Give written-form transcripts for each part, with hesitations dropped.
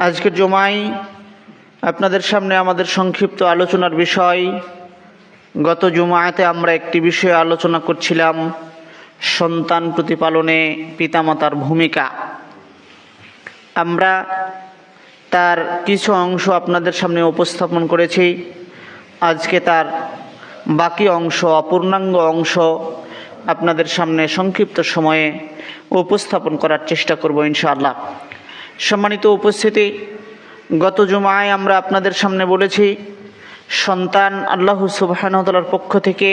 আজকের জুমায় আপনাদের সামনে আমাদের সংক্ষিপ্ত আলোচনার বিষয়, গত জুমাতে আমরা একটি বিষয়ে আলোচনা করছিলাম, সন্তান প্রতিপালনে পিতামাতার ভূমিকা। আমরা তার কিছু অংশ আপনাদের সামনে উপস্থাপন করেছি। আজকে তার বাকি অংশ, অপূর্ণাঙ্গ অংশ আপনাদের সামনে সংক্ষিপ্ত সময়ে উপস্থাপন করার চেষ্টা করব ইনশাআল্লাহ। সম্মানিত উপস্থিতি, গত জুমায় আমরা আপনাদের সামনে বলেছি, সন্তান আল্লাহ সুবহানাহু ওয়া তাআলার পক্ষ থেকে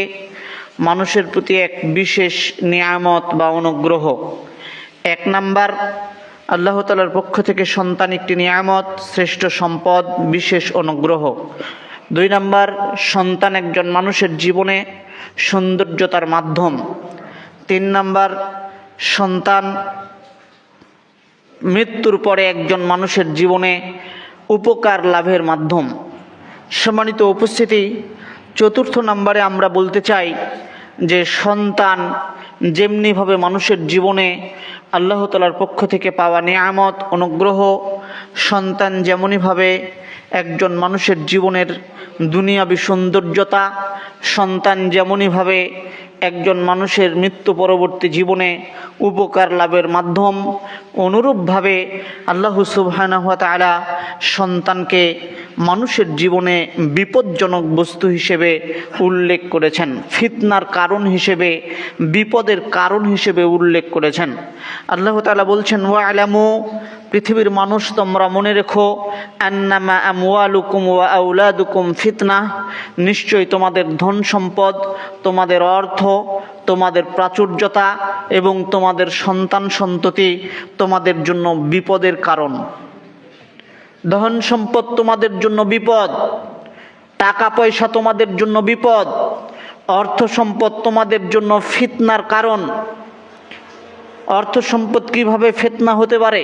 মানুষের প্রতি এক বিশেষ নিয়ামত বা অনুগ্রহ। এক নাম্বার, আল্লাহ তাআলার পক্ষ থেকে সন্তান একটি নিয়ামত, শ্রেষ্ঠ সম্পদ, বিশেষ অনুগ্রহ। দুই নাম্বার, সন্তান একজন মানুষের জীবনে সৌন্দর্যতার মাধ্যম। তিন নাম্বার, সন্তান মৃত্যুর পরে একজন মানুষের জীবনে উপকার লাভের মাধ্যম। সম্মানিত উপস্থিতি, চতুর্থ নম্বরে আমরা বলতে চাই যে সন্তান যেমনিভাবে মানুষের জীবনে আল্লাহ তাআলার পক্ষ থেকে পাওয়া নিয়ামত, অনুগ্রহ, সন্তান যেমনইভাবে একজন মানুষের জীবনের দুনিয়াবি সৌন্দর্যতা, সন্তান যেমনইভাবে একজন মানুষের মৃত্যু পরবর্তী জীবনে উপকার লাভের মাধ্যম, অনুরূপভাবে আল্লাহ সুবহানাহু ওয়া তাআলা সন্তানকে মানুষের জীবনে বিপজ্জনক বস্তু হিসেবে উল্লেখ করেছেন, ফিতনার কারণ হিসেবে, বিপদের কারণ হিসেবে উল্লেখ করেছেন। আল্লাহ তাআলা বলছেন, ওয়া'লামু, পৃথিবীর মানুষ তোমরা মনে রেখো, আন্নামা আমওয়ালুকুম ওয়া আওলাদুকুম ফিতনাহ, নিশ্চয়ই তোমাদের ধন সম্পদ, তোমাদের অর্থ, তোমাদের প্রাচুর্যতা এবং তোমাদের সন্তান সন্ততি তোমাদের জন্য বিপদের কারণ। ধন সম্পদ তোমাদের জন্য বিপদ, টাকা পয়সা তোমাদের জন্য বিপদ, অর্থ সম্পদ তোমাদের জন্য ফিতনার কারণ। অর্থ সম্পদ কিভাবে ফিতনা হতে পারে,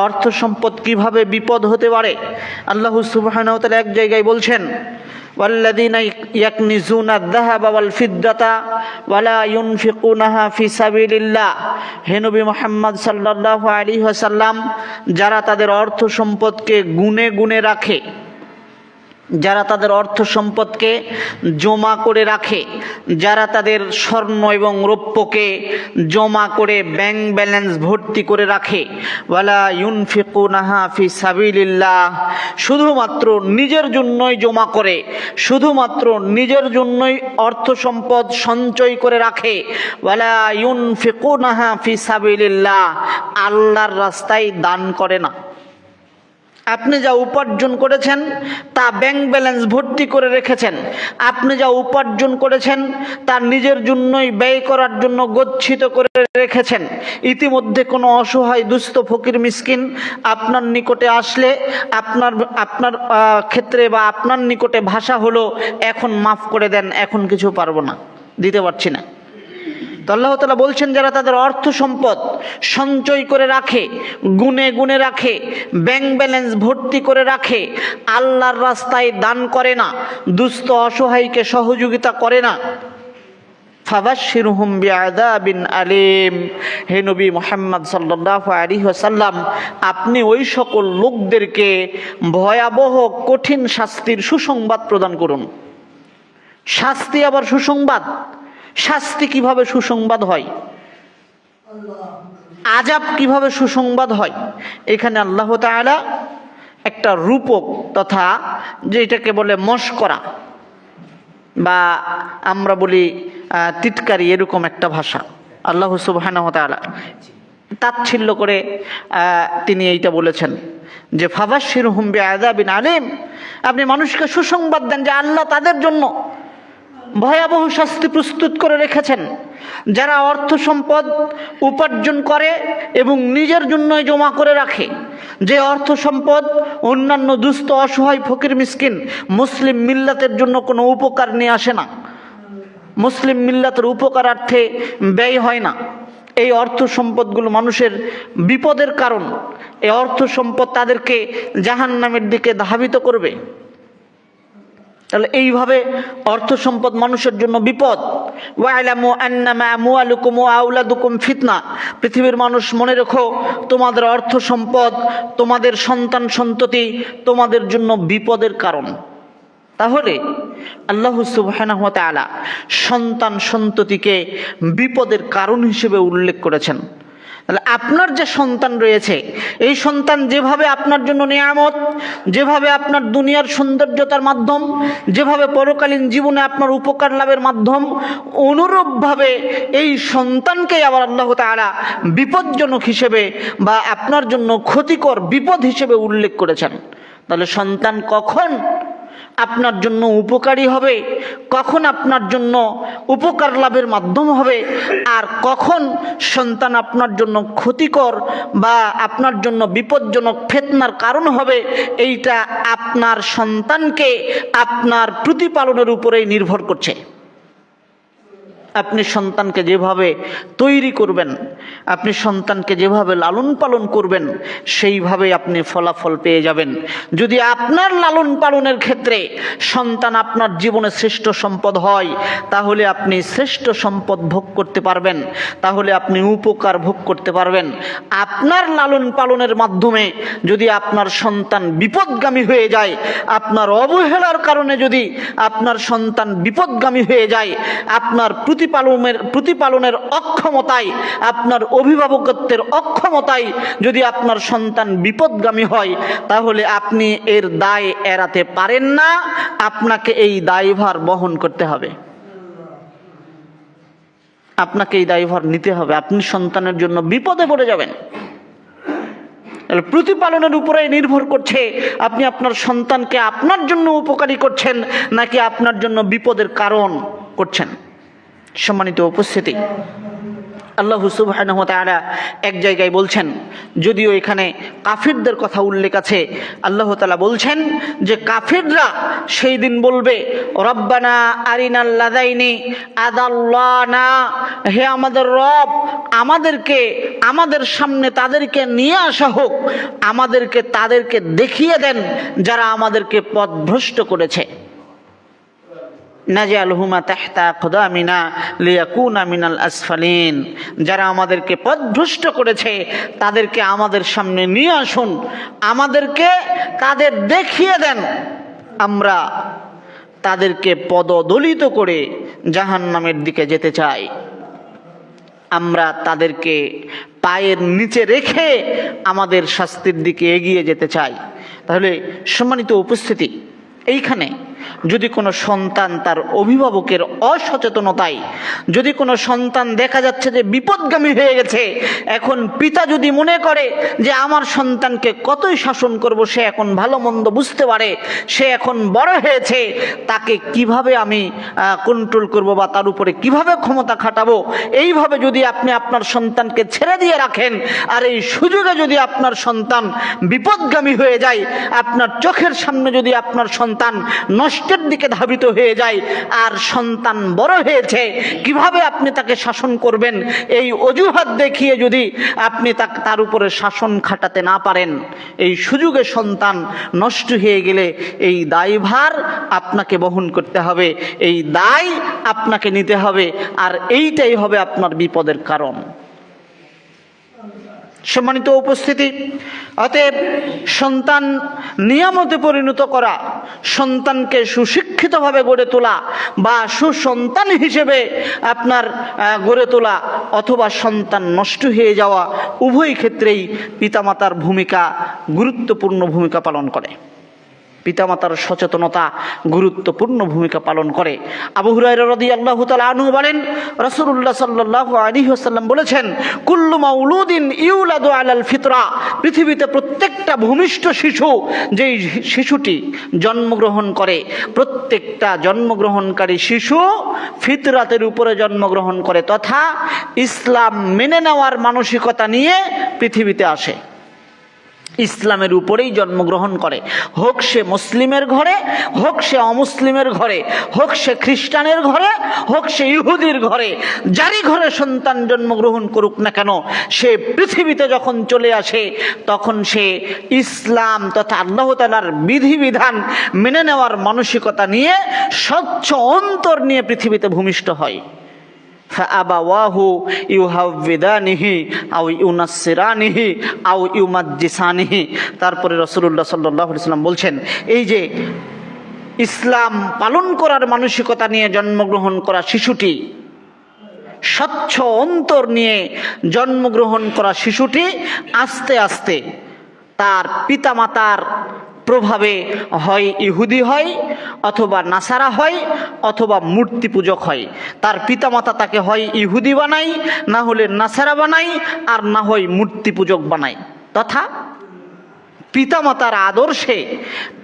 অর্থ সম্পদ কিভাবে বিপদ হতে পারে? আল্লাহ সুবহানাহু ওয়া তাআলা এক জায়গায় বলছেন, ওয়াল্লাযীনা ইয়াকনিজুনা আয-যাহাবা ওয়াল ফিদ্দাতা ওয়া লা ইউনফিকুনাহা ফি সাবিলিল্লাহ। হে নবী মুহাম্মদ সাল্লাল্লাহু আলাইহি ওয়াসাল্লাম, যারা তাদের অর্থ সম্পদকে গুনে গুনে রাখে, যারা তাদের অর্থ সম্পদকে জমা করে রাখে, যারা তাদের স্বর্ণ এবং রৌপ্যকে জমা করে ব্যাংক ব্যালেন্স ভর্তি করে রাখে, ওয়ালা ইউনফিকুনাহা ফি সাবিলিল্লাহ, শুধুমাত্র নিজের জন্যই জমা করে, শুধুমাত্র নিজের জন্যই অর্থ সম্পদ সঞ্চয় করে রাখে, ওয়ালা ইউনফিকুনাহা ফি সাবিলিল্লাহ, আল্লাহর রাস্তায় দান করে না। আপনি যা উপার্জন করেছেন তা ব্যাংক ব্যালেন্স ভর্তি করে রেখেছেন, আপনি যা উপার্জন করেছেন তা নিজের জন্যই ব্যয় করার জন্য গচ্ছিত করে রেখেছেন। ইতিমধ্যে কোনো অসহায় দুস্থ ফকির মিসকিন আপনার নিকটে আসলে আপনার ক্ষেত্রে বা আপনার নিকটে ভাষা হলো, এখন মাফ করে দেন, এখন কিছু পারবো না, দিতে পারছি না। তো আল্লাহ তাআলা বলছেন, যারা তাদের অর্থ সম্পদ সঞ্চয় করে রাখে, গুনে গুনে রাখে, ব্যাংক ব্যালেন্স ভর্তি করে রাখে, আল্লাহর রাস্তায় দান করে না, দুস্থ অসহায়কে সহযোগিতা করে না, ফাবাশশিরহুম বিআযাবিন আলীম। হে নবী মুহাম্মদ সাল্লাল্লাহু আলাইহি ওয়াসাল্লাম, আপনি ওই সকল লোকদেরকে ভয়াবহ কঠিন শাস্তির সুসংবাদ প্রদান করুন। শাস্তি আবার সুসংবাদ। শাস্তি কিভাবে সুসংবাদ হয়, আযাব কিভাবে সুসংবাদ হয়? এখানে আল্লাহ তাআলা একটা রূপক তথা যেটাকে বলে মশকরা বা আমরা বলি টিটকারি, এরকম একটা ভাষা আল্লাহ সুবহানাহু ওয়া তাআলা তাচ্ছিল্য করে তিনি এইটা বলেছেন যে ফাবাশশিরহুম বিআযাবিন আলীম, আপনি মানুষকে সুসংবাদ দেন যে আল্লাহ তাদের জন্য ভয়াবহ শাস্তি প্রস্তুত করে রেখেছেন। যারা অর্থ সম্পদ উপার্জন করে এবং নিজের জন্যই জমা করে রাখে, যে অর্থ সম্পদ অন্যান্য দুস্থ অসহায় ফকির মিসকিন মুসলিম মিল্লাতের জন্য কোনো উপকার নিয়ে আসে না, মুসলিম মিল্লাতের উপকারার্থে ব্যয় হয় না, এই অর্থ সম্পদগুলো মানুষের বিপদের কারণ। এই অর্থ সম্পদ তাদেরকে জাহান্নামের দিকে ধাবিত করবে। তাহলে এইভাবে অর্থ সম্পদ মানুষের জন্য বিপদ। ওয়া'লামু আন্নামা আমওয়ালুকুম ওয়া আওলাদুকুম ফিতনা, পৃথিবীর মানুষ মনে রেখো, তোমাদের অর্থ সম্পদ, তোমাদের সন্তান সন্ততি তোমাদের জন্য বিপদের কারণ। তাহলে আল্লাহ সুবহানাহু ওয়া তাআলা সন্তান সন্ততিকে বিপদের কারণ হিসেবে উল্লেখ করেছেন। তাহলে আপনার যে সন্তান রয়েছে, এই সন্তান যেভাবে আপনার জন্য নিয়ামত, যেভাবে আপনার দুনিয়ার সৌন্দর্যতার মাধ্যম, যেভাবে পরকালীন জীবনে আপনার উপকার লাভের মাধ্যম, অনুরূপভাবে এই সন্তানকে আবার আল্লাহ তাআলা বিপজ্জনক হিসেবে বা আপনার জন্য ক্ষতিকর বিপদ হিসেবে উল্লেখ করেছেন। তাহলে সন্তান কখন আপনার জন্য উপকারী হবে, কখন আপনার জন্য উপকার লাভের মাধ্যম হবে, আর কখন সন্তান আপনার জন্য ক্ষতিকর বা আপনার জন্য বিপজ্জনক ফিতনার কারণ হবে, এইটা আপনার সন্তানকে আপনার প্রতিপালনের উপরেই নির্ভর করছে। আপনি সন্তানকে যেভাবে তৈরি করবেন, আপনি সন্তানকে যেভাবে লালন পালন করবেন, সেইভাবে আপনি ফলাফল পেয়ে যাবেন। যদি আপনার লালন পালনের ক্ষেত্রে সন্তান আপনার জীবনে শ্রেষ্ঠ সম্পদ হয়, তাহলে আপনি শ্রেষ্ঠ সম্পদ ভোগ করতে পারবেন, তাহলে আপনি উপকার ভোগ করতে পারবেন। আপনার লালন পালনের মাধ্যমে যদি আপনার সন্তান বিপদগামী হয়ে যায়, আপনার অবহেলার কারণে যদি আপনার সন্তান বিপদগামী হয়ে যায়, আপনার প্রতিপালনের অক্ষমতায়, আপনার অভিভাবকত্বের অক্ষমতায় যদি আপনার সন্তান বিপদগামী হয়, তাহলে আপনি এর দায় এড়াতে পারেন না, আপনাকে এই দায়ভার বহন করতে হবে, আপনাকে এই দায়ভার নিতে হবে। আপনি সন্তানের জন্য বিপদে পড়ে যাবেন। প্রতিপালনের উপরে নির্ভর করছে আপনি আপনার সন্তানকে আপনার জন্য উপকারী করছেন নাকি আপনার জন্য বিপদের কারণ করছেন। সম্মানিত উপস্থিতি, আল্লাহ সুবহানাহু ওয়া তাআলা এক জায়গায় বলছেন, যদিও এখানে কাফিরদের কথা উল্লেখ আছে, আল্লাহ তাআলা বলছেন যে কাফিররা সেই দিন বলবে, রব্বানা আরিনাল লাযাইনি আদাল্লানা, হে আমাদের রব, আমাদেরকে আমাদের সামনে তাদেরকে নিয়ে আসা হোক, তাদেরকে দেখিয়ে দেন যারা আমাদেরকে পথভ্রষ্ট করেছে। নাজআলহুমা তাহতা আকদামিনা লিয়াকুনা মিনাল আসফালিন, যারা আমাদেরকে পথভ্রষ্ট করেছে তাদেরকে আমাদের সামনে নিয়ে আসুন, আমাদেরকে তাদের দেখিয়ে দেন, আমরা তাদেরকে পদদলিত করে জাহান্নামের দিকে যেতে চাই, আমরা তাদেরকে পায়ের নিচে রেখে আমাদের শাস্তির দিকে এগিয়ে যেতে চাই। তাহলে সম্মানিত উপস্থিতি, এইখানে যদি কোনো সন্তান তার অভিভাবকের অসচেতনতায়, যদি কোনো সন্তান দেখা যাচ্ছে যে বিপদগামী হয়ে গেছে, এখন পিতা যদি মনে করে যে আমার সন্তানকে কতই শাসন করব, সে এখন ভালো মন্দ বুঝতে পারে, সে এখন বড় হয়েছে, তাকে কিভাবে আমি কন্ট্রোল করব বা তার উপরে কিভাবে ক্ষমতা খাটাবো, এইভাবে যদি আপনি আপনার সন্তানকে ছেড়ে দিয়ে রাখেন, আর এই সুযোগে যদি আপনার সন্তান বিপদগামী হয়ে যায়, আপনার চোখের সামনে যদি আপনার সন্তান নষ্টের দিকে ধাবিত হয়ে যায়, আর সন্তান বড় হয়েছে, কিভাবে আপনি তাকে শাসন করবেন, এই অজুহাত দেখিয়ে যদি আপনি তার উপরে শাসন খাটাতে না পারেন, এই সুযোগে সন্তান নষ্ট হয়ে গেলে এই দায়ভার আপনাকে বহন করতে হবে, এই দায় আপনাকে নিতে হবে, আর এইটাই হবে আপনার বিপদের কারণ। সম্মানিত উপস্থিতি, অতএব সন্তান নিয়ামতে পরিণত করা, সন্তানকে সুশিক্ষিতভাবে গড়ে তোলা বা সুসন্তান হিসেবে আপনার গড়ে তোলা, অথবা সন্তান নষ্ট হয়ে যাওয়া, উভয় ক্ষেত্রেই পিতামাতার ভূমিকা গুরুত্বপূর্ণ ভূমিকা পালন করে। পিতামাতার সচেতনতা গুরুত্বপূর্ণ ভূমিকা পালন করে। আবু হুরায়রা রাদিয়াল্লাহু তাআলা আনহু বলেন, রাসূলুল্লাহ সাল্লাল্লাহু আলাইহি ওয়াসাল্লাম বলেছেন, কুল্লু মাউলুদিন ইউলাদু আলাল ফিতরা, পৃথিবীতে প্রত্যেকটা ভূমিষ্ঠ শিশু, যেই শিশুটি জন্মগ্রহণ করে, প্রত্যেকটা জন্মগ্রহণকারী শিশু ফিতরাতের উপরে জন্মগ্রহণ করে, তথা ইসলাম মেনে নেওয়ার মানসিকতা নিয়ে পৃথিবীতে আসে। ইসলামের উপরেই জন্মগ্রহণ করে, হোক সে মুসলিমের ঘরে, হোক সে অমুসলিমের ঘরে, হোক সে খ্রিস্টানের ঘরে, হোক সে ইহুদির ঘরে, যারই ঘরে সন্তান জন্মগ্রহণ করুক না কেন, সে পৃথিবীতে যখন চলে আসে তখন সে ইসলাম তথা আল্লাহ তাআলার বিধিবিধান মেনে নেওয়ার মানসিকতা নিয়ে স্বচ্ছ অন্তর নিয়ে পৃথিবীতে ভূমিষ্ঠ হয়। ফাআবাওয়াহু ইউহাউবিদানিহি আও ইউনাসসিরানিহি আও ইউমাজ্জিসানিহি। তারপরে রাসূলুল্লাহ সাল্লাল্লাহু আলাইহি ওয়াসাল্লাম বলছেন, এই যে ইসলাম পালন করার মানসিকতা নিয়ে জন্মগ্রহণ করা শিশুটি, স্বচ্ছ অন্তর নিয়ে জন্মগ্রহণ করা শিশুটি আস্তে আস্তে তার পিতামাতার প্রভাবে হয় ইহুদি হয়, অথবা নাসারা হয়, অথবা মূর্তি পূজক হয়। তার পিতামাতা তাকে হয় ইহুদি বানায়, না হলে নাসারা বানায়, আর না হয় মূর্তি পূজক বানায়। তথা পিতামাতার আদর্শে,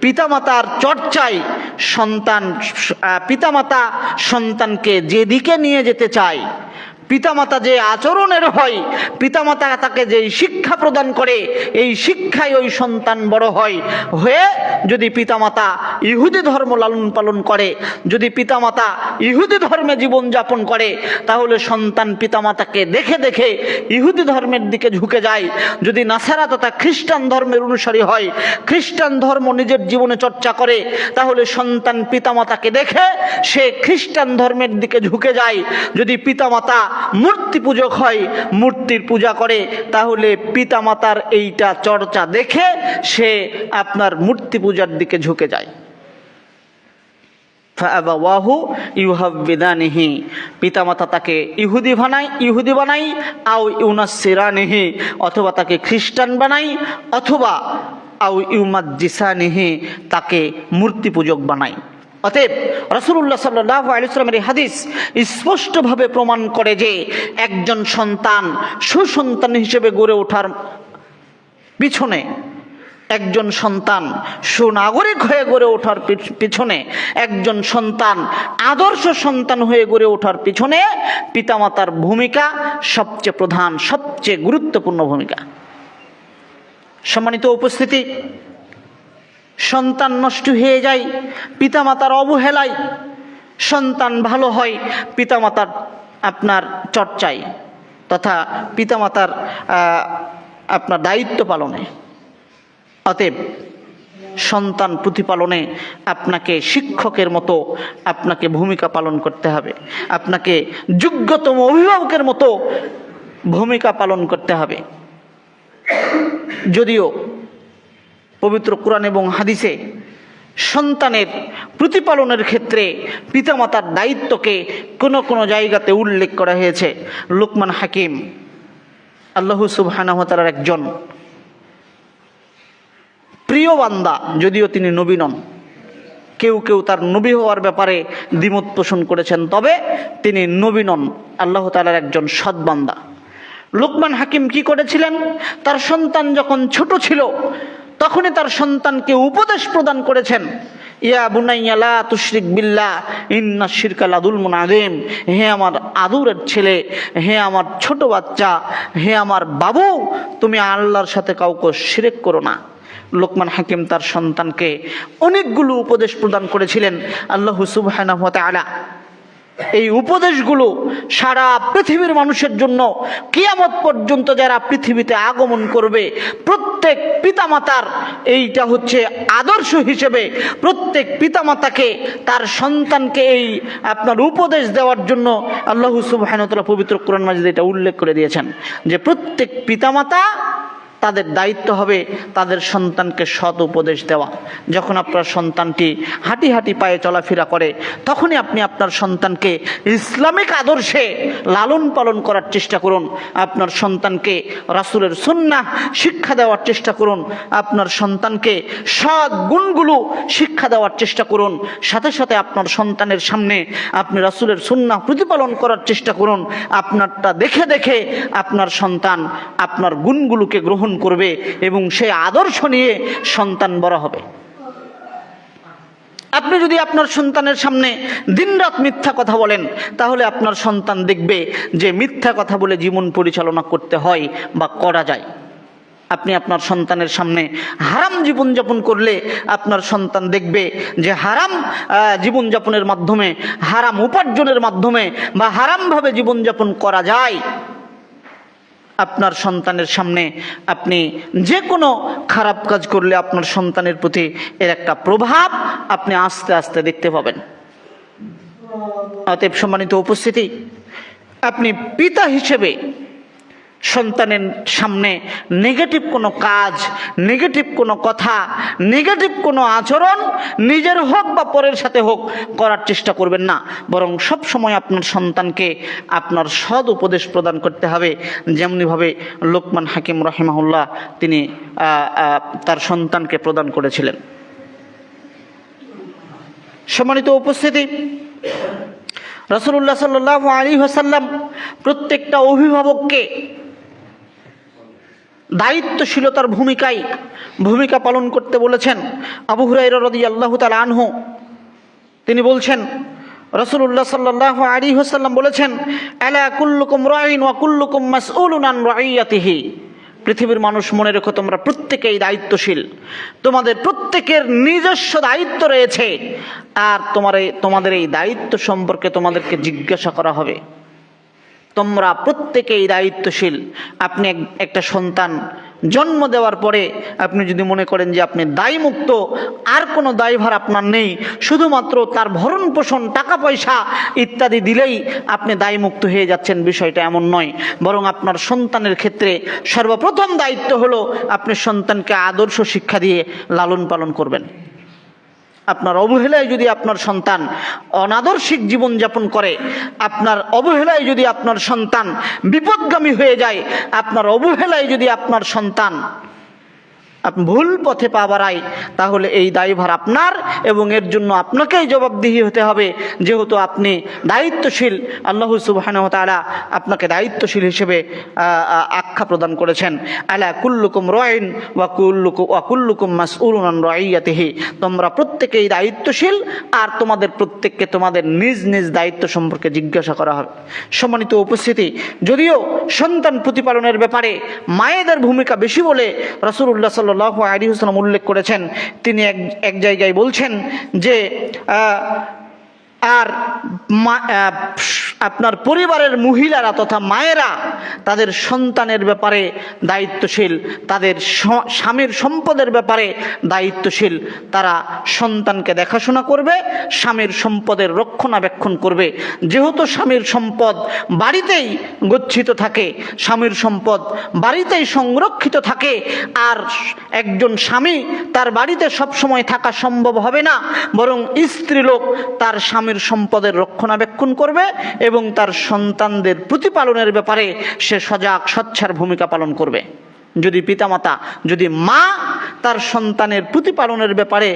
পিতামাতার চর্চায় পিতামাতা সন্তানকে যেদিকে নিয়ে যেতে চায়, পিতামাতা যে আচরণের হয়, পিতামাতা তাকে যেই শিক্ষা প্রদান করে, এই শিক্ষায় ওই সন্তান বড় হয়। হয়ে যদি পিতামাতা ইহুদি ধর্ম লালন পালন করে, যদি পিতামাতা ইহুদি ধর্মে জীবনযাপন করে, তাহলে সন্তান পিতামাতাকে দেখে দেখে ইহুদি ধর্মের দিকে ঝুঁকে যায়। যদি নাসারা তথা খ্রিস্টান ধর্মের অনুসারী হয়, খ্রিস্টান ধর্ম নিজের জীবনে চর্চা করে, তাহলে সন্তান পিতামাতাকে দেখে সে খ্রিস্টান ধর্মের দিকে ঝুঁকে যায়। যদি পিতামাতা মূর্তি পূজক হয়, মূর্তির পূজা করে, তাহলে পিতামাতার এইটা চর্চা দেখে সে আপনার মূর্তি পূজার দিকে ঝুঁকে যায়। ফাআবাওয়াহু ইউহাউবিদানিহি, পিতামাতা তাকে ইহুদি বানায়, আও ইউনাসসিরানিহি, অথবা তাকে খ্রিস্টান বানায়, অথবা আও ইউমাজ্জিসানিহি, তাকে মূর্তি পূজক বানায়। অতএব রাসূলুল্লাহ সাল্লাল্লাহু আলাইহি ওয়াসাল্লামের এই হাদিস স্পষ্টভাবে প্রমাণ করে যে একজন সন্তান সুসন্তান হিসেবে গড়ে ওঠার পিছনে, একজন সন্তান সুনাগরিক হয়ে গড়ে ওঠার পিছনে, একজন সন্তান আদর্শ সন্তান হয়ে গড়ে ওঠার পিছনে পিতামাতার ভূমিকা সবচেয়ে প্রধান, সবচেয়ে গুরুত্বপূর্ণ ভূমিকা। সম্মানিত উপস্থিতি, সন্তান নষ্ট হয়ে যায় পিতামাতার অবহেলায়, সন্তান ভালো হয় পিতামাতার আপনার চর্চায় তথা পিতামাতার আপনার দায়িত্ব পালনে। অতএব সন্তান প্রতিপালনে আপনাকে শিক্ষকের মতো আপনাকে ভূমিকা পালন করতে হবে, আপনাকে যোগ্যতম অভিভাবকের মতো ভূমিকা পালন করতে হবে। যদিও পবিত্র কোরআন এবং হাদিসে সন্তানের প্রতিপালনের ক্ষেত্রে পিতামাতার দায়িত্বকে কোনো কোনো জায়গাতে উল্লেখ করা হয়েছে। লুকমান হাকিম আল্লাহ সুবহানাহু ওয়া তাআলার একজন প্রিয় বান্দা, যদিও তিনি নবী নন, কেউ কেউ তার নবী হওয়ার ব্যাপারে দ্বিমত পোষণ করেছেন, তবে তিনি নবী নন, আল্লাহ তাআলার একজন সৎ বান্দা। লুকমান হাকিম কি করেছিলেন? তার সন্তান যখন ছোট ছিল তখনই তার সন্তানকে উপদেশ প্রদান করেছেন, ইয়া বুনাইয়া লা তুশরিক বিল্লাহ ইন্নাশ শিরকা লাযুলমুন আযীম। হে আমার আদরের ছেলে, হে আমার ছোট বাচ্চা, হে আমার বাবু, তুমি আল্লাহর সাথে কাউকে শিরক করো না। লুকমান হাকিম তার সন্তানকে অনেকগুলো উপদেশ প্রদান করেছিলেন। আল্লাহ সুবহানাহু ওয়া তাআলা এই উপদেশগুলো সারা পৃথিবীর মানুষের জন্য কিয়ামত পর্যন্ত যারা পৃথিবীতে আগমন করবে প্রত্যেক পিতামাতার এইটা হচ্ছে আদর্শ হিসেবে, প্রত্যেক পিতামাতাকে তার সন্তানকে এই আপনার উপদেশ দেওয়ার জন্য আল্লাহ সুবহানাহু ওয়া তাআলা পবিত্র কোরআন মাজিদে এটা উল্লেখ করে দিয়েছেন যে প্রত্যেক পিতামাতা তাদের দায়িত্ব হবে তাদের সন্তানকে সৎ উপদেশ দেওয়া। যখন আপনার সন্তানটি হাঁটি হাঁটি পায়ে চলাফেরা করে তখনই আপনি আপনার সন্তানকে ইসলামিক আদর্শে লালন পালন করার চেষ্টা করুন। আপনার সন্তানকে রাসূলের সুন্নাহ শিক্ষা দেওয়ার চেষ্টা করুন, আপনার সন্তানকে সৎ গুণগুলো শিক্ষা দেওয়ার চেষ্টা করুন। সাথে সাথে আপনার সন্তানের সামনে আপনি রাসূলের সুন্নাহ প্রতিপালন করার চেষ্টা করুন। আপনারটা দেখে দেখে আপনার সন্তান আপনার গুণগুলোকে গ্রহণ করবে এবং সেই আদর্শ নিয়ে সন্তান বড় হবে। আপনি যদি আপনার সন্তানের সামনে দিনরাত মিথ্যা কথা বলেন তাহলে আপনার সন্তান দেখবে যে মিথ্যা কথা বলে জীবন পরিচালনা করতে হয় বা করা যায়। আপনি আপনার সন্তানের সামনে হারাম জীবনযাপন করলে আপনার সন্তান দেখবে যে হারাম জীবনযাপনের মাধ্যমে, হারাম উপার্জনের মাধ্যমে বা হারামভাবে জীবনযাপন করা যায়। আপনার সন্তানের সামনে আপনি যে কোনো খারাপ কাজ করলে আপনার সন্তানের প্রতি এর একটা প্রভাব আপনি আস্তে আস্তে দেখতে পাবেন। অতএব সম্মানিত উপস্থিতি, আপনি পিতা হিসেবে সন্তানের সামনে নেগেটিভ কোনো কাজ, নেগেটিভ কোনো কথা, নেগেটিভ কোনো আচরণ নিজের হোক বা পরের সাথে হোক করার চেষ্টা করবেন না, বরং সব সময় আপনার সন্তানকে আপনার সৎ উপদেশ প্রদান করতে হবে, যেমনিভাবে লোকমান হাকিম রাহিমাহুল্লাহ তিনি তার সন্তানকে প্রদান করেছিলেন। সম্মানিত উপস্থিতি, রাসূলুল্লাহ সাল্লাল্লাহু আলাইহি ওয়াসাল্লাম প্রত্যেকটা অভিভাবককে দায়িত্বশীলতার ভূমিকা পালন করতে বলেছেন। আবু হুরায়রা রাদিয়াল্লাহু তাআলা আনহু তিনি বলছেন, রাসূলুল্লাহ সাল্লাল্লাহু আলাইহি ওয়াসাল্লাম বলেছেন, আলা কুল্লুকুম রাঈন ওয়া কুল্লুকুম মাসউলুন আন রাঈয়াতিহি। পৃথিবীর মানুষ মনে রেখো, তোমরা প্রত্যেকেই দায়িত্বশীল, তোমাদের প্রত্যেকের নিজস্ব দায়িত্ব রয়েছে, আর তোমাদের এই দায়িত্ব সম্পর্কে তোমাদেরকে জিজ্ঞাসা করা হবে। তোমরা প্রত্যেকেই দায়িত্বশীল। আপনি একটা সন্তান জন্ম দেওয়ার পরে আপনি যদি মনে করেন যে আপনি দায়মুক্ত, আর কোনো দায়ভার আপনার নেই, শুধুমাত্র তার ভরণ পোষণ, টাকা পয়সা ইত্যাদি দিলেই আপনি দায়মুক্ত হয়ে যাচ্ছেন, বিষয়টা এমন নয়। বরং আপনার সন্তানের ক্ষেত্রে সর্বপ্রথম দায়িত্ব হলো আপনি সন্তানকে আদর্শ শিক্ষা দিয়ে লালন পালন করবেন। আপনার অবহেলায় যদি আপনার সন্তান অনাদর্শিক জীবনযাপন করে, আপনার অবহেলায় যদি আপনার সন্তান বিপদগামী হয়ে যায়, আপনার অবহেলায় যদি আপনার সন্তান ভুল পথে পা বাড়ায়, তাহলে এই দায়ভার আপনার, এবং এর জন্য আপনাকেই জবাবদিহি হতে হবে, যেহেতু আপনি দায়িত্বশীল। আল্লাহ সুবহানাহু ওয়া তাআলা আপনাকে দায়িত্বশীল হিসেবে আখ্যা প্রদান করেছেন। আলা কুল্লুকুম রাঈন ওয়া কুল্লুকুম মাসউলুন আন রাঈয়াতিহি। তোমরা প্রত্যেকেই দায়িত্বশীল, আর তোমাদের প্রত্যেককে তোমাদের নিজ নিজ দায়িত্ব সম্পর্কে জিজ্ঞাসা করা হবে। সম্মানিত উপস্থিতি, যদিও সন্তান প্রতিপালনের ব্যাপারে মায়েদের ভূমিকা বেশি বলে রাসূলুল্লাহ সাল্লাল্লাহু আলাইহি ওয়াসাল্লাম উল্লেখ করেছেন, তিনি এক জায়গায় বলছেন যে আর আপনার পরিবারের মহিলারা তথা মায়েরা তাদের সন্তানের ব্যাপারে দায়িত্বশীল, তাদের স্বামীর সম্পদের ব্যাপারে দায়িত্বশীল। তারা সন্তানকে দেখাশোনা করবে, স্বামীর সম্পদের রক্ষণাবেক্ষণ করবে। যেহেতু স্বামীর সম্পদ বাড়িতেই গচ্ছিত থাকে, স্বামীর সম্পদ বাড়িতেই সংরক্ষিত থাকে, আর একজন স্বামী তার বাড়িতে সবসময় থাকা সম্ভব হবে না, বরং স্ত্রীলোক তার স্বামীর সম্পদের রক্ষণাবেক্ষণ করবে এবং তার সন্তানদের প্রতিপালনের ব্যাপারে সে সজাগ সোচ্চার ভূমিকা পালন করবে। যদি পিতামাতা, যদি মা তার সন্তানের প্রতিপালনের ব্যাপারে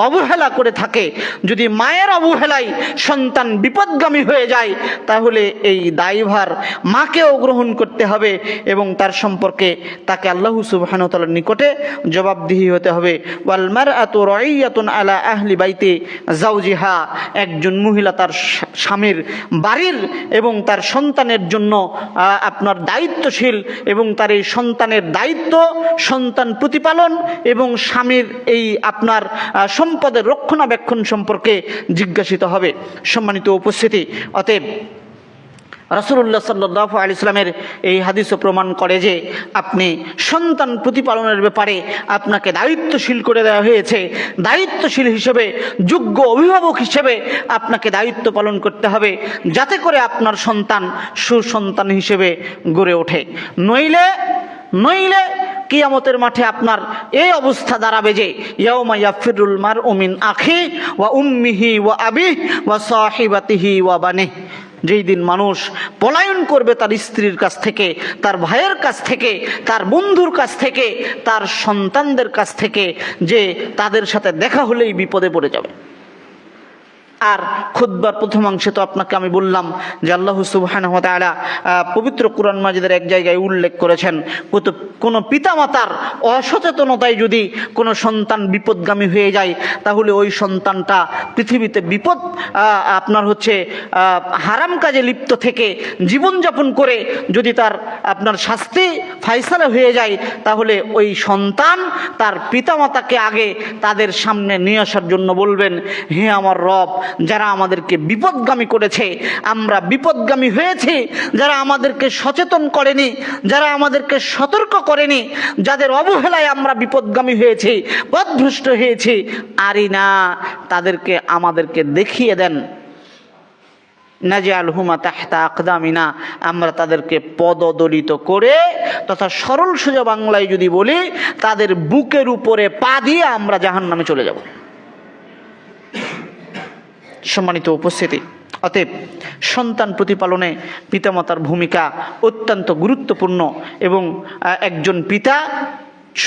অবহেলা করে থাকে, যদি মায়ের অবহেলায় সন্তান বিপদগামী হয়ে যায়, তাহলে এই দায়ভার মাকেও গ্রহণ করতে হবে এবং তার সম্পর্কে তাকে আল্লাহ সুবহানাহু ওয়া তাআলার নিকটে জবাবদিহি হতে হবে। ওয়াল মারআতু রাঈয়াতুন আলা আহলি বাইতি যাওজিহা। একজন মহিলা তার স্বামীর বাড়ির এবং তার সন্তানের জন্য আপনার দায়িত্বশীল, এবং তার এই সন্তানের দায়িত্ব সন্তান প্রতিপালন এবং স্বামীর এই আপনার সম্পদের রক্ষণাবেক্ষণ সম্পর্কে জিজ্ঞাসিত হবে। সম্মানিত উপস্থিতি, অতএব রাসূলুল্লাহ সাল্লাল্লাহু আলাইহি ওয়াসাল্লামের এই হাদিসও প্রমাণ করে যে আপনি সন্তান প্রতিপালনের ব্যাপারে আপনাকে দায়িত্বশীল করে দেওয়া হয়েছে। দায়িত্বশীল হিসেবে, যোগ্য অভিভাবক হিসেবে আপনাকে দায়িত্ব পালন করতে হবে, যাতে করে আপনার সন্তান সুসন্তান হিসেবে গড়ে ওঠে। নইলে কিয়ামতের মাঠে আপনার এই অবস্থা দাঁড়াবে যে ইয়াউমা ইয়াফিরুল মারউ মিন আখিহি ওয়া উম্মিহি ওয়া আবিহি ওয়া সাহিবাতিহি ওয়া বানিহি। যেই দিন মানুষ পলায়ন করবে তার স্ত্রীর কাছ থেকে, তার ভাইয়ের কাছ থেকে, তার বন্ধুর কাছ থেকে, তার সন্তানদের কাছ থেকে, যে তাদের সাথে দেখা হলেই বিপদে পড়ে যাবে। আর খুতবার প্রথমাংশে তো আপনাকে আমি বললাম যে আল্লাহ সুবহানাহু ওয়া তাআলা পবিত্র কোরআন মাজিদের এক জায়গায় উল্লেখ করেছেন, কোনো পিতামাতার অসচেতনতায় যদি কোনো সন্তান বিপদগামী হয়ে যায় তাহলে ওই সন্তানটা পৃথিবীতে বিপদ আপনার হচ্ছে হারাম কাজে লিপ্ত থেকে জীবনযাপন করে যদি তার আপনার শাস্তি ফায়সালা হয়ে যায় তাহলে ওই সন্তান তার পিতামাতাকে আগে তাদের সামনে নিয়ে আসার জন্য বলবেন, হে আমার রব, যারা আমাদেরকে বিপদগামী করেছে, আমরা বিপদগামী হয়েছি, যারা আমাদেরকে সচেতন করেনি, যারা আমাদেরকে সতর্ক করেনি, যাদের অবহেলায় আমরা বিপদগামী হয়েছি, পথভ্রষ্ট হয়েছি, আরিনা, তাদেরকে আমাদেরকে দেখিয়ে দেন, নাজআলহুমা তাহতা আকদামিনা, আমরা তাদেরকে পদদলিত করে তথা সরল সোজা বাংলায় যদি বলি, তাদের বুকের উপরে পা দিয়ে আমরা জাহান্নামে চলে যাব। সম্মানিত উপস্থিতি, অতএব সন্তান প্রতিপালনে পিতামাতার ভূমিকা অত্যন্ত গুরুত্বপূর্ণ এবং একজন পিতা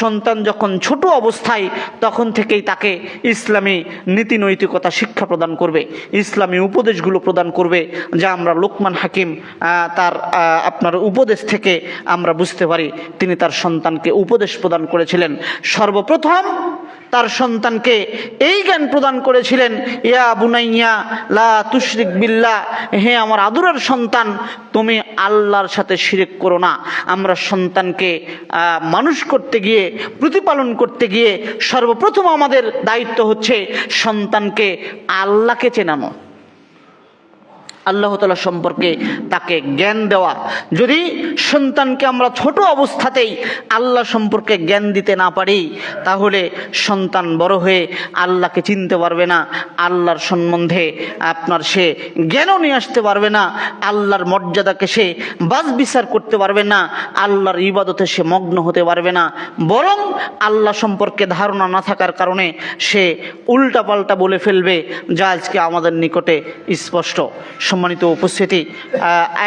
সন্তান যখন ছোট অবস্থায় তখন থেকেই তাকে ইসলামী নীতি নৈতিকতা শিক্ষা প্রদান করবে, ইসলামী উপদেশগুলো প্রদান করবে, যা আমরা লোকমান হাকিম তার আপনার উপদেশ থেকে আমরা বুঝতে পারি। তিনি তার সন্তানকে উপদেশ প্রদান করেছিলেন। সর্বপ্রথম তার সন্তানকে এই জ্ঞান প্রদান করেছিলেন, ইয়া বুনাইয়া লা তুশরিক বিল্লাহ, হে আমার আদরের সন্তান, তুমি আল্লাহর সাথে শিরক করো না। আমরা সন্তানকে মানুষ করতে গিয়ে, প্রতিপালন করতে গিয়ে সর্বপ্রথম আমাদের দায়িত্ব হচ্ছে সন্তানকে আল্লাহকে চেনানো, আল্লাহ তাআলা সম্পর্কে তাকে জ্ঞান দেওয়া। যদি সন্তানকে আমরা ছোট অবস্থাতেই আল্লাহ সম্পর্কে জ্ঞান দিতে না পারি তাহলে সন্তান বড় হয়ে আল্লাহকে চিনতে পারবে না, আল্লাহর সম্বন্ধে আপনার সে জ্ঞানও নিয়ে আসতে পারবে না, আল্লাহর মর্যাদাকে সে বাছ বিচার করতে পারবে না, আল্লাহর ইবাদতে সে মগ্ন হতে পারবে না, বরং আল্লাহ সম্পর্কে ধারণা না থাকার কারণে সে উল্টাপাল্টা বলে ফেলবে, যা আজকে আমাদের নিকটে স্পষ্ট। সম্মানিত উপস্থিতি,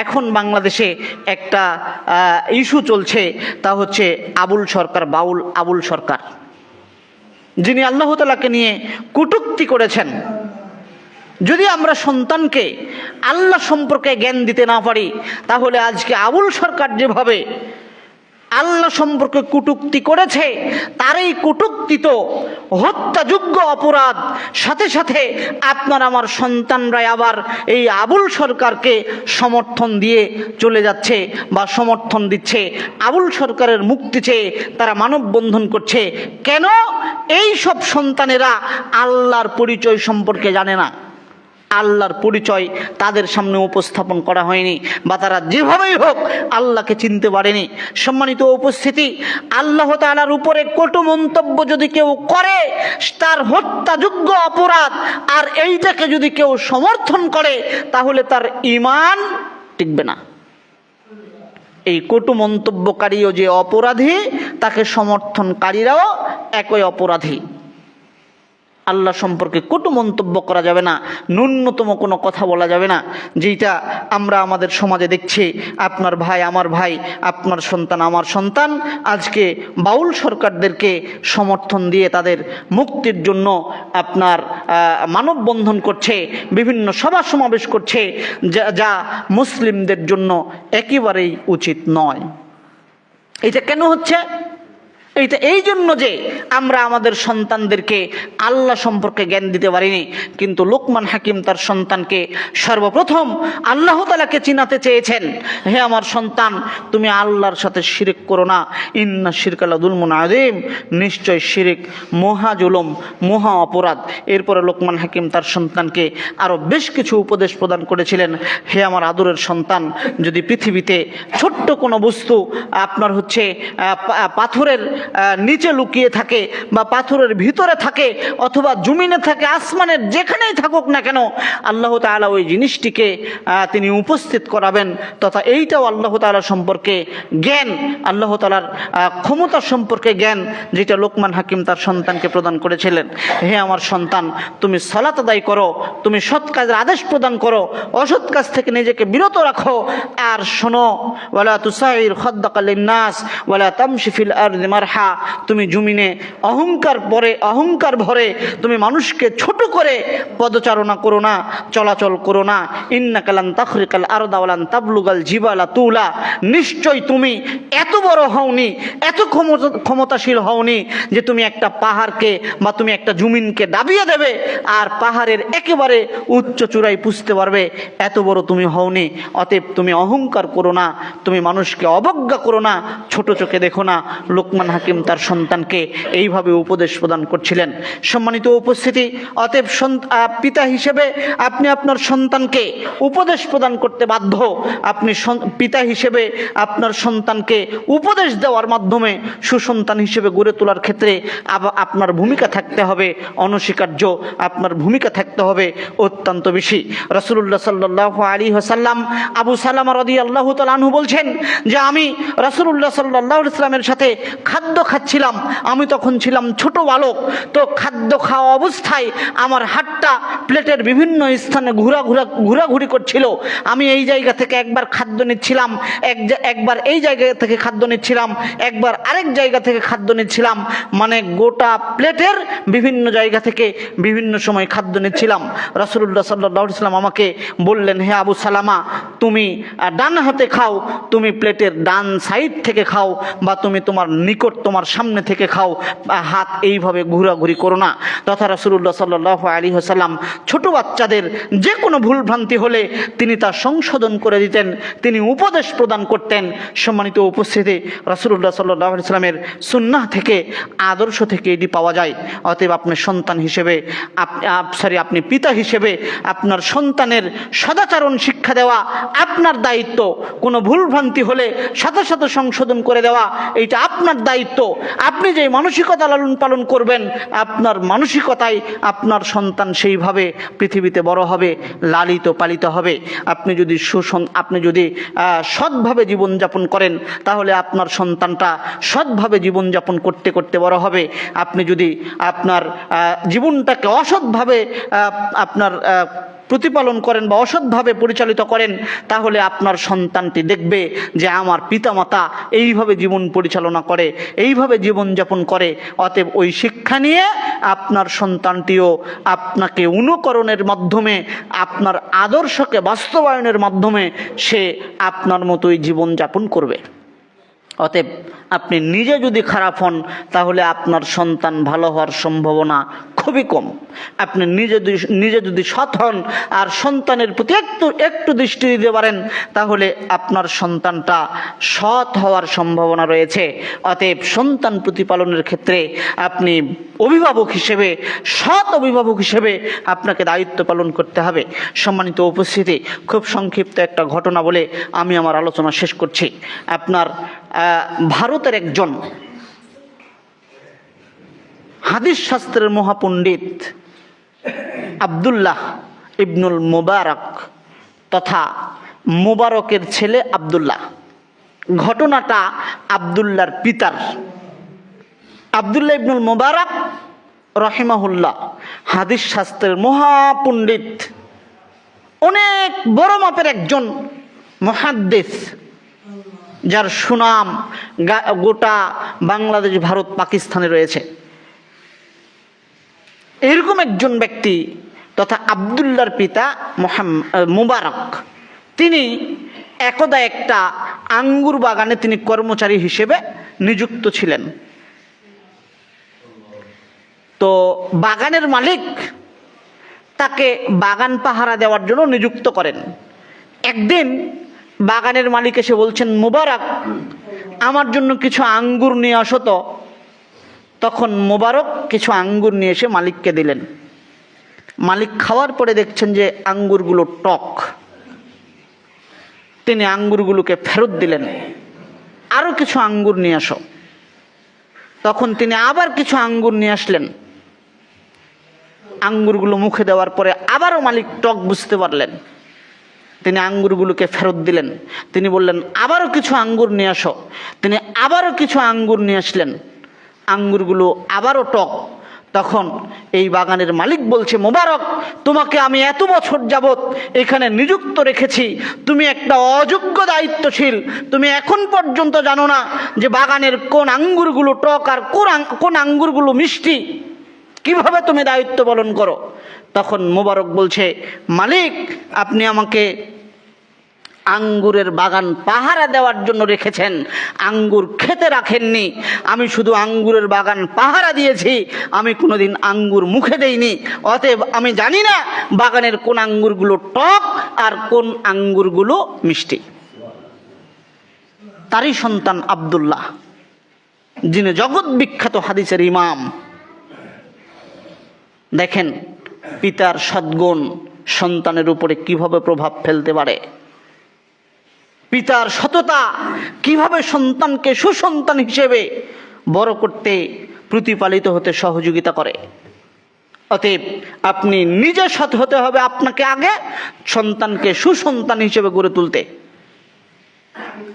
এখন বাংলাদেশে একটা ইস্যু চলছে, তা হচ্ছে আবুল সরকার, বাউল আবুল সরকার, যিনি আল্লাহ তাআলাকে নিয়ে কটূক্তি করেছেন। যদি আমরা সন্তানকে আল্লাহ সম্পর্কে জ্ঞান দিতে না পারি তাহলে আজকে আবুল সরকার যেভাবে আল্লাহ সম্পর্কে কটূক্তি করেছে, তার এই কটূক্তি তো হত্যাযোগ্য অপরাধ। সাথে সাথে আপনার আমার সন্তানরাই আবার এই আবুল সরকারকে সমর্থন দিয়ে চলে যাচ্ছে বা সমর্থন দিচ্ছে, আবুল সরকারের মুক্তি চেয়ে তারা মানববন্ধন করছে। কেন? এই সব সন্তানেরা আল্লাহর পরিচয় সম্পর্কে জানে না, আল্লাহর পরিচয় তাদের সামনে উপস্থাপন করা হয়নি, বা তারা যেভাবেই হোক আল্লাহকে চিনতে পারেনি। সম্মানিত উপস্থিতি, আল্লাহ তাআলার উপরে কটু মন্তব্য যদি কেউ করে তার হত্যাযোগ্য অপরাধ, আর এইটাকে যদি কেউ সমর্থন করে তাহলে তার ঈমান টিকবে না। এই কটু মন্তব্যকারীও যে অপরাধী, তাকে সমর্থনকারীরাও একই অপরাধী। আল্লাহ সম্পর্কে কটু মন্তব্য করা যাবে না, ন্যূনতম কোনো কথা বলা যাবে না, যেটা আমরা আমাদের সমাজে দেখছি। আপনার ভাই আমার ভাই, আপনার সন্তান আমার সন্তান আজকে বাউল সরকারদেরকে সমর্থন দিয়ে তাদের মুক্তির জন্য আপনার মানববন্ধন করছে, বিভিন্ন সভা সমাবেশ করছে, যা মুসলিমদের জন্য একেবারেই উচিত নয়। এটা কেন হচ্ছে? এইটা এই জন্য যে আমরা আমাদের সন্তানদেরকে আল্লাহ সম্পর্কে জ্ঞান দিতে পারিনি। কিন্তু লোকমান হাকিম তার সন্তানকে সর্বপ্রথম আল্লাহ তাআলাকে চিনাতে চেয়েছেন, হে আমার সন্তান, তুমি আল্লাহর সাথে শিরক করো না, ইন্না শিরকা লাযুলমুন আযীম, নিশ্চয় শিরক মহা জুলুম, মহা অপরাধ। এরপরে লোকমান হাকিম তার সন্তানকে আরও বেশ কিছু উপদেশ প্রদান করেছিলেন, হে আমার আদরের সন্তান, যদি পৃথিবীতে ছোট্ট কোনো বস্তু আপনার হচ্ছে পাথরের নিচে লুকিয়ে থাকে বা পাথরের ভিতরে থাকে অথবা জমিনে থাকে, আসমানের যেখানেই থাকুক না কেন, আল্লাহ তাআলা ওই জিনিসটিকে তিনি উপস্থিত করাবেন। তথা এইটাও আল্লাহ তাআলা সম্পর্কে জ্ঞান, আল্লাহ তাআলার ক্ষমতা সম্পর্কে জ্ঞান, যেটা লোকমান হাকিম তার সন্তানকে প্রদান করেছিলেন। হে আমার সন্তান, তুমি সালাত আদায় করো, তুমি সৎ কাজের আদেশ প্রদান করো, অসৎ কাজ থেকে নিজেকে বিরত রাখো। আর শোনো, ওয়ালা তুসাইর খাদ্দাকা লিন্নাস ওয়ালা তামশি ফিল আরদি মারহাবা ফারহা, তুমি জমিনে অহংকার ভরে তুমি মানুষকে ছোট করে পদচারণা করো না, চলাচল করো না। ইন্নাকা লান তাখরিকাল আরদা ওয়া লান তাবলুগাল জিবালা তুলা, নিশ্চয় তুমি এত বড় হওনি, এত ক্ষমতাশীল হওনি যে তুমি একটা পাহাড়কে বা তুমি একটা জমিনকে দাবিয়ে দেবে আর পাহাড়ের একেবারে উচ্চ চূড়ায় পুষতে পারবে, এত বড় তুমি হওনি। অতএব তুমি অহংকার করো না, তুমি মানুষকে অবজ্ঞা করো না, ছোট চোখে দেখো না। লোকমান হাকিম তার সন্তানকে এইভাবে উপদেশ প্রদান করছিলেন। সম্মানিত উপস্থিতি, অতএব পিতা হিসেবে আপনি আপনার সন্তানকে উপদেশ প্রদান করতে বাধ্য। আপনি পিতা হিসেবে আপনার সন্তানকে উপদেশ দেওয়ার মাধ্যমে সুসন্তান হিসেবে গড়ে তোলার ক্ষেত্রে আপনার ভূমিকা থাকতে হবে অনস্বীকার্য, আপনার ভূমিকা থাকতে হবে অত্যন্ত বেশি। রাসূলুল্লাহ সাল্লাল্লাহু আলাইহি ওয়াসাল্লাম আবু সালামা রাদিয়াল্লাহু তাআলা আনহু বলছেন যে আমি রাসূলুল্লাহ সাল্লাল্লাহু আলাইহি ওয়াসাল্লামের সাথে খাদ্য খাচ্ছিলাম। আমি তখন ছিলাম ছোট বালক। তো খাদ্য খাওয়া অবস্থায় আমার হাতটা প্লেটের বিভিন্ন স্থানে ঘোরাঘুরি করছিল। আমি এই জায়গা থেকে একবার খাদ্য নিচ্ছিলাম, একবার এই জায়গা থেকে খাদ্য নিচ্ছিলাম, একবার আরেক জায়গা থেকে খাদ্য নিচ্ছিলাম, মানে গোটা প্লেটের বিভিন্ন জায়গা থেকে বিভিন্ন সময় খাদ্য নিচ্ছিলাম। রাসূলুল্লাহ সাল্লাল্লাহু আলাইহি ওয়াসাল্লাম আমাকে বললেন, হে আবু সালামা, তুমি ডান হাতে খাও, তুমি প্লেটের ডান সাইড থেকে খাও, বা তুমি তোমার নিকট তোমার সামনে থেকে খাও, হাত এইভাবে ঘোরাঘুরি করো না। তথা রাসূলুল্লাহ সাল্লাল্লাহু আলাইহি ওয়াসাল্লাম ছোট বাচ্চাদের যে কোনো ভুলভ্রান্তি হলে তিনি তা সংশোধন করে দিতেন, তিনি উপদেশ প্রদান করতেন। সম্মানিত উপস্থিতি, রাসূলুল্লাহ সাল্লাল্লাহু আলাইহি ওয়াসাল্লামের সুন্নাহ থেকে, আদর্শ থেকে এটি পাওয়া যায়। অতএব আপনি সন্তান হিসেবে আপনি পিতা হিসেবে আপনার সন্তানের সদাচরণ শিক্ষা দেওয়া আপনার দায়িত্ব। কোনো ভুলভ্রান্তি হলে সাথে সাথে সংশোধন করে দেওয়া এইটা আপনার দায়িত্ব। আপনি যে মানসিকতা লালন পালন করবেন, আপনার মানসিকতায় আপনার সন্তান সেইভাবে পৃথিবীতে বড় হবে, লালিত পালিত হবে। আপনি যদি সৎভাবে জীবনযাপন করেন, তাহলে আপনার সন্তানটা সৎভাবে জীবনযাপন করতে করতে বড় হবে। আপনি যদি আপনার জীবনটাকে অসৎভাবে আপনার প্রতিপালন করেন বা অসৎভাবে পরিচালিত করেন, তাহলে আপনার সন্তানটি দেখবে যে আমার পিতামাতা এইভাবে জীবন পরিচালনা করে, এইভাবে জীবনযাপন করে। অতএব ওই শিক্ষা নিয়ে আপনার সন্তানটিও আপনাকে অনুকরণের মাধ্যমে, আপনার আদর্শকে বাস্তবায়নের মাধ্যমে সে আপনার মতোই জীবনযাপন করবে। অতএব আপনি নিজে যদি খারাপ হন, তাহলে আপনার সন্তান ভালো হওয়ার সম্ভাবনা খুবই কম। আপনি নিজে যদি সৎ হন আর সন্তানের প্রতি একটু দৃষ্টি দিতে পারেন, তাহলে আপনার সন্তানটা সৎ হওয়ার সম্ভাবনা রয়েছে। অতএব সন্তান প্রতিপালনের ক্ষেত্রে আপনি অভিভাবক হিসেবে, সৎ অভিভাবক হিসেবে আপনাকে দায়িত্ব পালন করতে হবে। সম্মানিত উপস্থিতি, খুব সংক্ষিপ্ত একটা ঘটনা বলে আমি আমার আলোচনা শেষ করছি। আপনার ভারতের একজন হাদিস শাস্ত্রের মহাপণ্ডিত আব্দুল্লাহ ইবনুল মুবারক তথা মুবারকের ছেলে আব্দুল্লাহ। ঘটনাটা আব্দুল্লাহর পিতার। আব্দুল্লাহ ইবনুল মুবারক রহিমাহুল্লাহ হাদিস শাস্ত্রের মহাপণ্ডিত, অনেক বড় মাপের একজন মুহাদ্দিস, যার সুনাম গোটা বাংলাদেশ, ভারত, পাকিস্তানে রয়েছে। এরকম একজন ব্যক্তি তথা আব্দুল্লাহর পিতা মুবারক, তিনি একদা একটা আঙ্গুর বাগানে তিনি কর্মচারী হিসেবে নিযুক্ত ছিলেন। তো বাগানের মালিক তাকে বাগান পাহারা দেওয়ার জন্য নিযুক্ত করেন। একদিন বাগানের মালিক এসে বলছেন, মুবারক, আমার জন্য কিছু আঙ্গুর নিয়ে আসো তো। তখন মুবারক কিছু আঙ্গুর নিয়ে এসে মালিককে দিলেন। মালিক খাওয়ার পরে দেখছেন যে আঙ্গুরগুলো টক। তিনি আঙ্গুরগুলোকে ফেরত দিলেন, আরো কিছু আঙ্গুর নিয়ে আসো। তখন তিনি আবার কিছু আঙ্গুর নিয়ে আসলেন। আঙ্গুরগুলো মুখে দেওয়ার পরে আবারও মালিক টক বুঝতে পারলেন। তিনি আঙ্গুরগুলোকে ফেরত দিলেন। তিনি বললেন, আবারও কিছু আঙ্গুর নিয়ে আসো। তিনি আবারও কিছু আঙ্গুর নিয়ে আসলেন। আঙ্গুরগুলো আবারও টক। তখন এই বাগানের মালিক বলছে, মোবারক, তোমাকে আমি এত বছর যাবত এখানে নিযুক্ত রেখেছি, তুমি একটা অযোগ্য দায়িত্বশীল, তুমি এখন পর্যন্ত জানো না যে বাগানের কোন আঙ্গুরগুলো টক আর কোন আঙ্গুরগুলো মিষ্টি, কিভাবে তুমি দায়িত্ব পালন করো? তখন মোবারক বলছে, মালিক, আপনি আমাকে আঙ্গুরের বাগান পাহারা দেওয়ার জন্য রেখেছেন, আঙ্গুর খেতে রাখেননি। আমি শুধু আঙ্গুরের বাগান পাহারা দিয়েছি, আমি কোনোদিন আঙ্গুর মুখে দেইনি। অতএব আমি জানি না বাগানের কোন আঙ্গুরগুলো টক আর কোন আঙ্গুরগুলো মিষ্টি। তারই সন্তান আব্দুল্লাহ, যিনি জগৎ বিখ্যাত হাদিসের ইমাম। দেখেন পিতার সদ্গুণ সন্তানের উপরে কিভাবে প্রভাব ফেলতে পারে, পিতার সততা কিভাবে সন্তানকে সুসন্তান হিসেবে বড় করতে, প্রতিপালিত হতে সহযোগিতা করে। অতএব আপনি নিজে সৎ হতে হবে আপনাকে আগে, সন্তানকে সুসন্তান হিসেবে গড়ে তুলতে।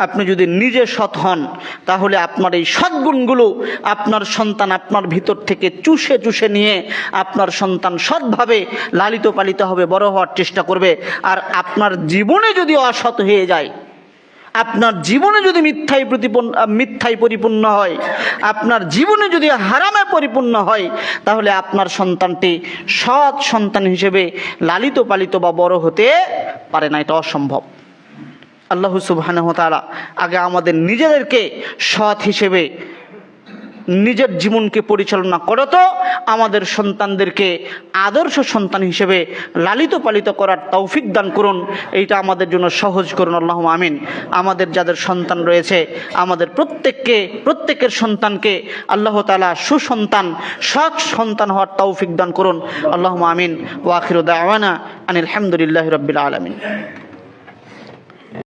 আপনি যদি নিজে সৎ হন, তাহলে আপনার এই সদ্গুণগুলো আপনার সন্তান আপনার ভিতর থেকে চুষে চুষে নিয়ে আপনার সন্তান সৎভাবে লালিত পালিত হবে, বড় হওয়ার চেষ্টা করবে। আর আপনার জীবনে যদি অসৎ হয়ে যায়, আপনার জীবনে যদি মিথ্যায় পরিপূর্ণ হয়, আপনার জীবনে যদি হারামে পরিপূর্ণ হয়, তাহলে আপনার সন্তানটি সৎ সন্তান হিসেবে লালিত পালিত বা বড় হতে পারে না, এটা অসম্ভব। আল্লাহ সুবহানাহু ওয়া তাআলা আগে আমাদের নিজেদেরকে সৎ হিসেবে নিজের জীবনকে পরিচালনা করতো, আমাদের সন্তানদেরকে আদর্শ সন্তান হিসেবে লালিত পালিত করার তৌফিক দান করুন, এইটা আমাদের জন্য সহজ করুন। আল্লাহুম্মা আমিন। আমাদের যাদের সন্তান রয়েছে, আমাদের প্রত্যেকের সন্তানকে আল্লাহ তাআলা সুসন্তান, সৎ সন্তান হওয়ার তৌফিক দান করুন। আল্লাহুম্মা আমিন। ওয়া আখিরু দাওয়ানা আনিল হামদুলিল্লাহি রাব্বিল আলামিন।